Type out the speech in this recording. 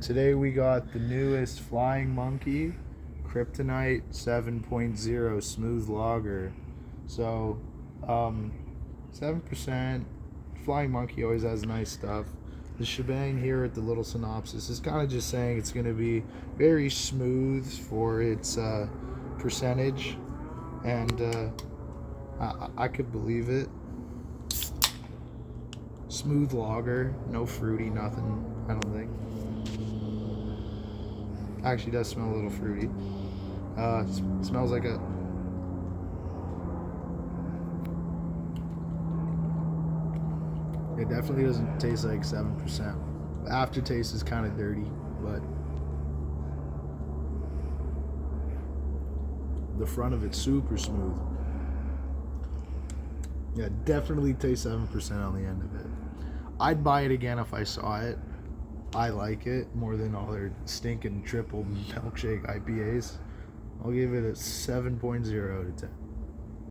Today we got the newest Flying Monkey Kryptonite 7.0 Smooth Lager. So, 7%. Flying Monkey always has nice stuff. The shebang here at the little synopsis is kind of just saying it's going to be very smooth for its percentage, and I could believe it. Smooth lager, no fruity, nothing, I don't think. Actually does smell a little fruity. Smells like a... It definitely doesn't taste like 7%. The aftertaste is kind of dirty, but the front of it's super smooth. Yeah, definitely tastes 7% on the end of it. I'd buy it again if I saw it. I like it more than all their stinking triple milkshake IPAs. I'll give it a 7.0 out of 10.